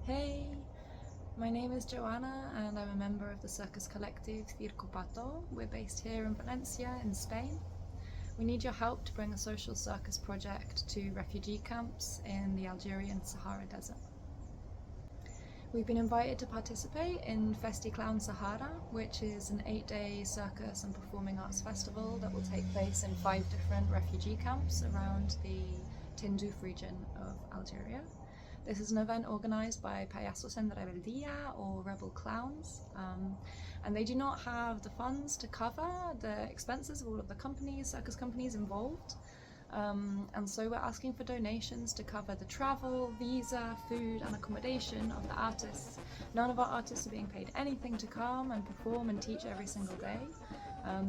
Hey, my name is Joanna and I'm a member of the circus collective Circo. We're based here in Valencia in Spain. We need your help to bring a social circus project to refugee camps in the Algerian Sahara Desert. We've been invited to participate in FestiClown Sahara, which is an 8-day circus and performing arts festival that will take place in 5 different refugee camps around the Tindouf region of Algeria. This is an event organised by Payasos en Rebeldía or Rebel Clowns, and they do not have the funds to cover the expenses of all of the circus companies involved. And so we're asking for donations to cover the travel, visa, food and accommodation of the artists. None of our artists are being paid anything to come and perform and teach every single day.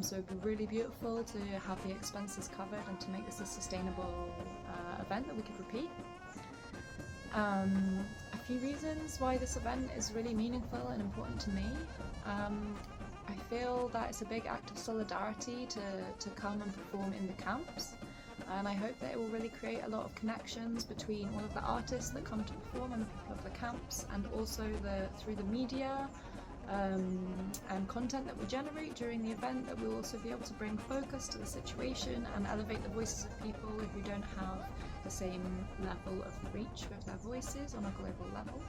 So it'd be really beautiful to have the expenses covered and to make this a sustainable event that we could repeat. A few reasons why this event is really meaningful and important to me. I feel that it's a big act of solidarity to come and perform in the camps, and I hope that it will really create a lot of connections between all of the artists that come to perform and the people of the camps, and also through the media and content that we generate during the event, that we'll also be able to bring focus to the situation and elevate the voices of people who don't have the same level of reach with their voices on a global level.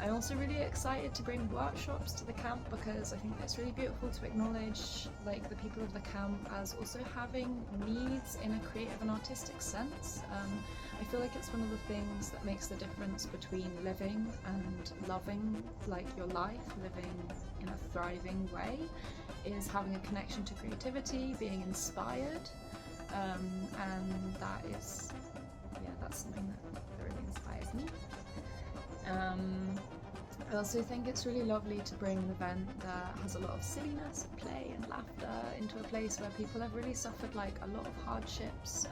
I'm also really excited to bring workshops to the camp because I think it's really beautiful to acknowledge the people of the camp as also having needs in a creative and artistic sense. I feel like it's one of the things that makes the difference between living and loving your life, living in a thriving way, is having a connection to creativity, being inspired, and that's something that really inspires me. I also think it's really lovely to bring an event that has a lot of silliness, play and laughter into a place where people have really suffered a lot of hardships,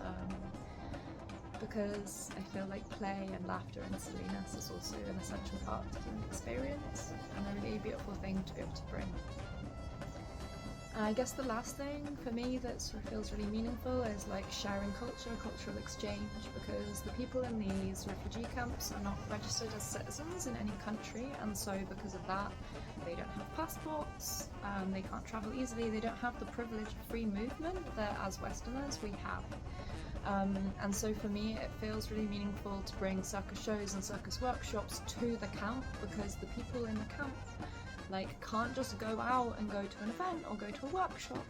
because I feel like play and laughter and silliness is also an essential part of the human experience and a really beautiful thing to be able to bring. I guess the last thing for me that sort of feels really meaningful is sharing cultural exchange, because the people in these refugee camps are not registered as citizens in any country, and so because of that they don't have passports, they can't travel easily, they don't have the privilege of free movement that as Westerners we have. And so for me it feels really meaningful to bring circus shows and circus workshops to the camp, because the people in the camp can't just go out and go to an event or go to a workshop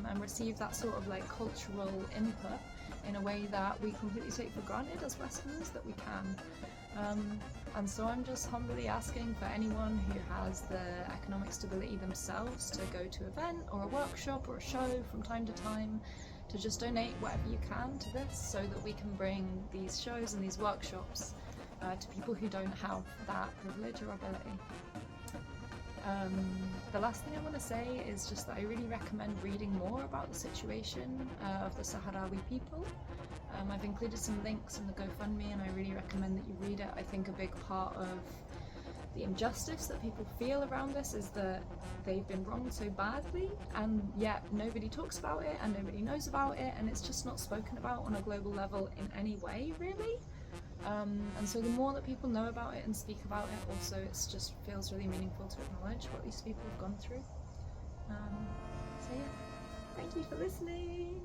and receive that sort of cultural input in a way that we completely take for granted as Westerners that we can. And so I'm just humbly asking for anyone who has the economic stability themselves to go to an event or a workshop or a show from time to time to just donate whatever you can to this, so that we can bring these shows and these workshops to people who don't have that privilege or ability. The last thing I want to say is just that I really recommend reading more about the situation of the Sahrawi people. I've included some links in the GoFundMe and I really recommend that you read it. I think a big part of the injustice that people feel around this is that they've been wronged so badly, and yet nobody talks about it and nobody knows about it, and it's just not spoken about on a global level in any way really. And so the more that people know about it and speak about it, also it just feels really meaningful to acknowledge what these people have gone through. So yeah, thank you for listening.